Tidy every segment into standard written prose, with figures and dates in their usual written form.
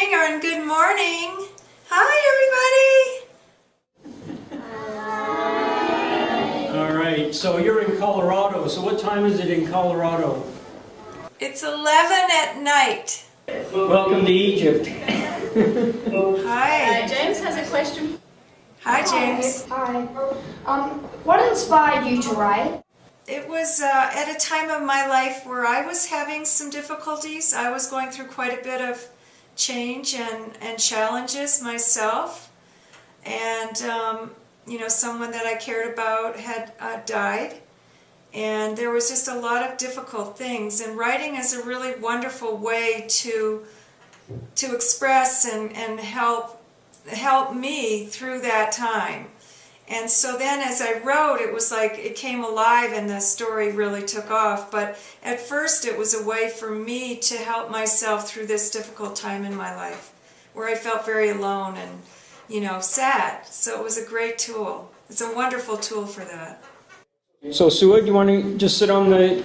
evening or good morning. Hi, everybody. All right, so you're in Colorado. So what time is it in Colorado? It's 11 at night. Welcome to Egypt. Hi. James has a question. Hi, James. Hi. What inspired you to write? It was at a time of my life where I was having some difficulties. I was going through quite a bit of change and challenges myself. And, someone that I cared about had died. And there was just a lot of difficult things. And writing is a really wonderful way to express and help me through that time. And so then as I wrote, it was like it came alive and the story really took off. But at first it was a way for me to help myself through this difficult time in my life where I felt very alone and, sad. So it was a great tool. It's a wonderful tool for that. So Sue, do you want to just sit on the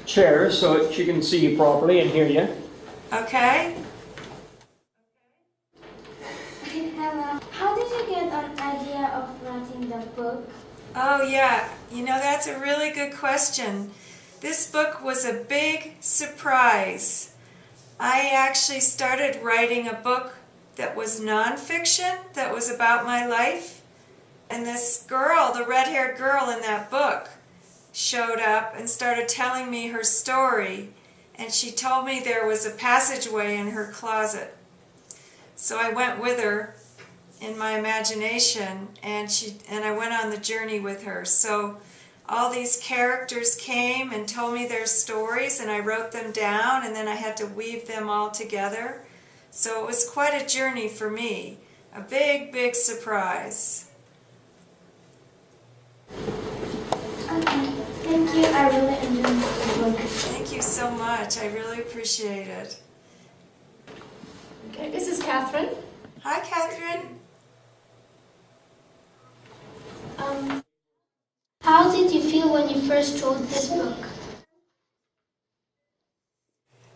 chair so she can see you properly and hear you? Okay. Hello. How did you get an idea of writing the book? Oh yeah, that's a really good question. This book was a big surprise. I actually started writing a book that was nonfiction, that was about my life. And this girl, the red-haired girl in that book, showed up and started telling me her story. And she told me there was a passageway in her closet. So I went with her in my imagination, and I went on the journey with her. So all these characters came and told me their stories, and I wrote them down, and then I had to weave them all together. So it was quite a journey for me, a big, big surprise. Okay, thank you. I really enjoyed the book. Thank you so much. I really appreciate it. Okay, this is Catherine. Hi, Catherine. How did you feel when you first wrote this book?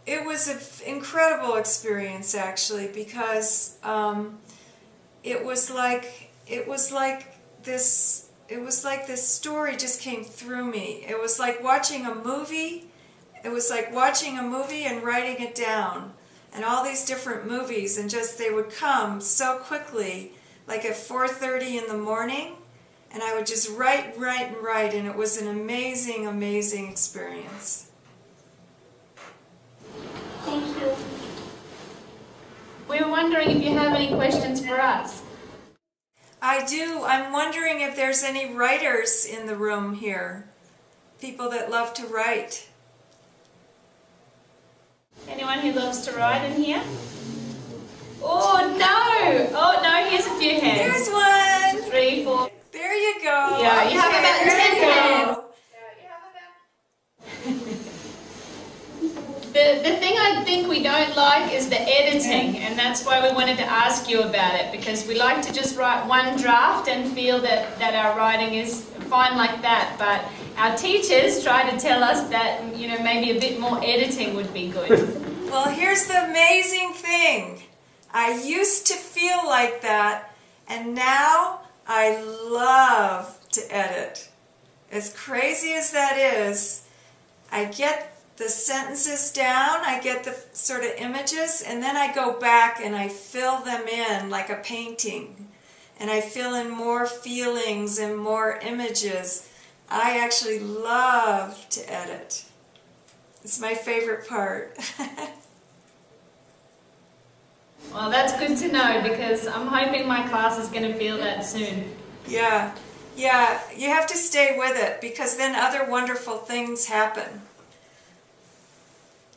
It was an incredible experience, actually, because it was like this story just came through me. It was like watching a movie. It was like watching a movie and writing it down, and all these different movies, and just they would come so quickly, like at 4:30 in the morning, and I would just write, and it was an amazing, amazing experience. Thank you. We were wondering if you have any questions for us. I do. I'm wondering if there's any writers in the room here. People that love to write. Anyone who loves to write in here? Oh no, here's a few hands. There's one. 3, 4. There you go. Yeah, you have about 10 hands. The thing I think we don't like is the editing, and that's why we wanted to ask you about it, because we like to just write one draft and feel that our writing is fine like that, but our teachers try to tell us that, maybe a bit more editing would be good. Well, here's the amazing thing. I used to feel like that, and now I love to edit. As crazy as that is, I get the sentences down, I get the sort of images, and then I go back and I fill them in like a painting. And I fill in more feelings and more images. I actually love to edit. It's my favorite part. Well, that's good to know, because I'm hoping my class is going to feel that soon. Yeah, you have to stay with it, because then other wonderful things happen.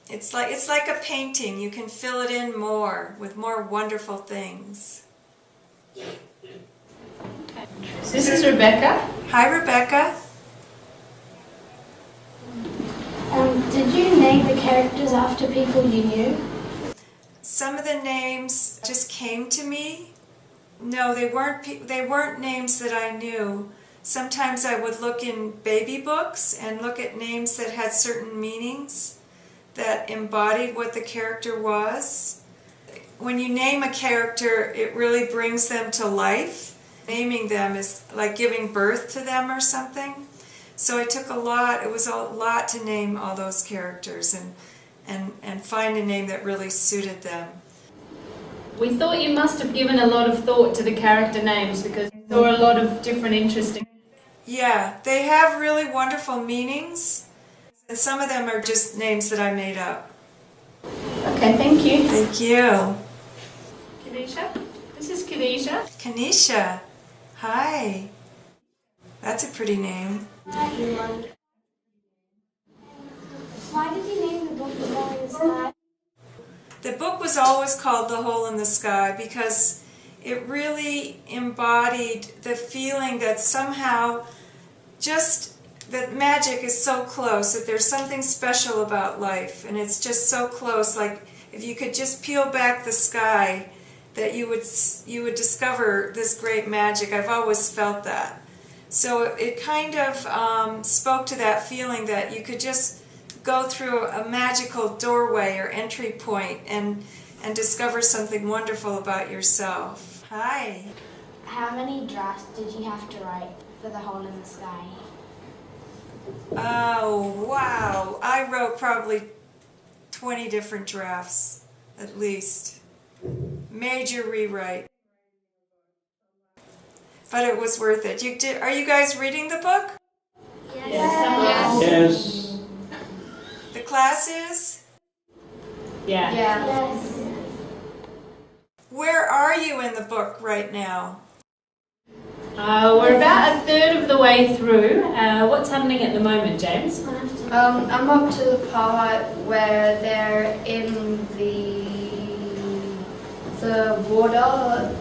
It's like a painting. You can fill it in more with more wonderful things. Okay. This is Rebecca. Hi, Rebecca. Did you name the characters after people you knew? Some of the names just came to me. No, they weren't names that I knew. Sometimes I would look in baby books and look at names that had certain meanings that embodied what the character was. when you name a character, it really brings them to life. Naming them is like giving birth to them or something. So it took a lot, it was a lot to name all those characters and find a name that really suited them. We thought you must have given a lot of thought to the character names because we saw a lot of different interesting. Yeah, they have really wonderful meanings, and some of them are just names that I made up. Okay, thank you. Thank you. Kadisha? This is Kadisha. Kanisha. Hi. That's a pretty name. Why did you name the book The Hole in the Sky? The book was always called The Hole in the Sky because it really embodied the feeling that somehow that magic is so close, that there's something special about life, and it's just so close. Like if you could just peel back the sky, that you would discover this great magic. I've always felt that. So it kind of spoke to that feeling that you could just go through a magical doorway or entry point and discover something wonderful about yourself. Hi. How many drafts did you have to write for The Hole in the Sky? Oh, wow. I wrote probably 20 different drafts, at least. Major rewrite. But it was worth it. Are you guys reading the book? Yes. Yes. The class is? Yeah. Yes. Where are you in the book right now? We're about a third of the way through. What's happening at the moment, James? I'm up to the part where they're in the water,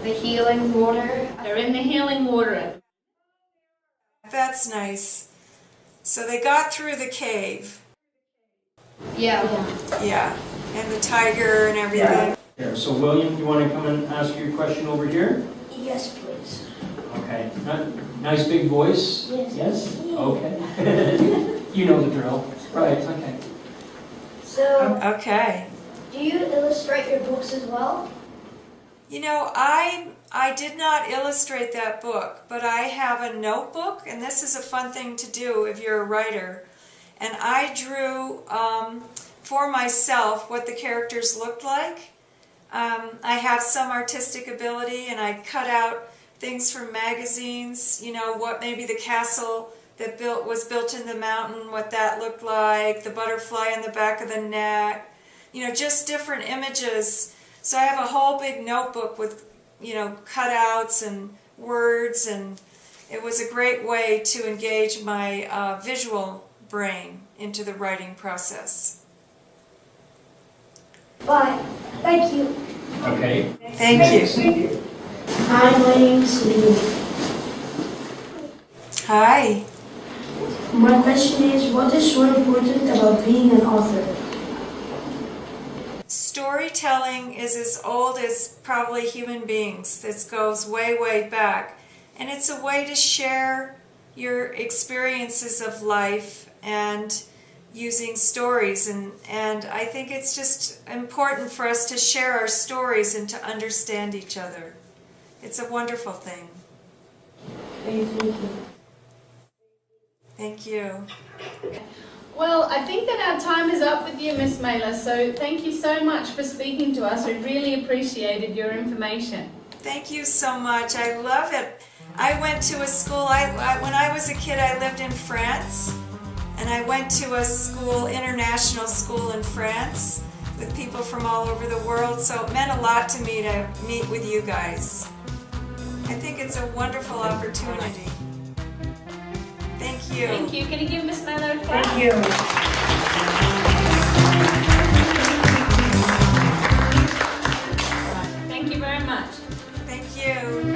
the healing water. They're in the healing water. That's nice. So they got through the cave. Yeah. Yeah. And the tiger and everything. Here, so William, do you want to come and ask your question over here? Yes, please. Okay. Nice big voice? Yes. Yes? Okay. You know the drill. Right, okay. So, Okay. do you illustrate your books as well? You know, I did not illustrate that book, but I have a notebook, and this is a fun thing to do if you're a writer. And I drew for myself what the characters looked like. I have some artistic ability, and I cut out things from magazines, you know, what maybe the castle that was built in the mountain, what that looked like, the butterfly on the back of the neck, you know, just different images. So I have a whole big notebook with, you know, cutouts and words, and it was a great way to engage my visual brain into the writing process. Bye. Thank you. Okay. Thank you. Hi, my name's Lee. Hi. My question is, what is so important about being an author? Storytelling is as old as probably human beings. This goes way, way back. And it's a way to share your experiences of life and using stories. And I think it's just important for us to share our stories and to understand each other. It's a wonderful thing. Thank you. Thank you. Well, I think that our time is up with you, Miss Mahler, so thank you so much for speaking to us. We really appreciated your information. Thank you so much. I love it. I went to a school, when I was a kid, I lived in France, and I went to a school, international school in France, with people from all over the world, so it meant a lot to me to meet with you guys. I think it's a wonderful opportunity. Thank you. Thank you. Can you give Miss Mahler a clap? Thank you. Thank you very much. Thank you.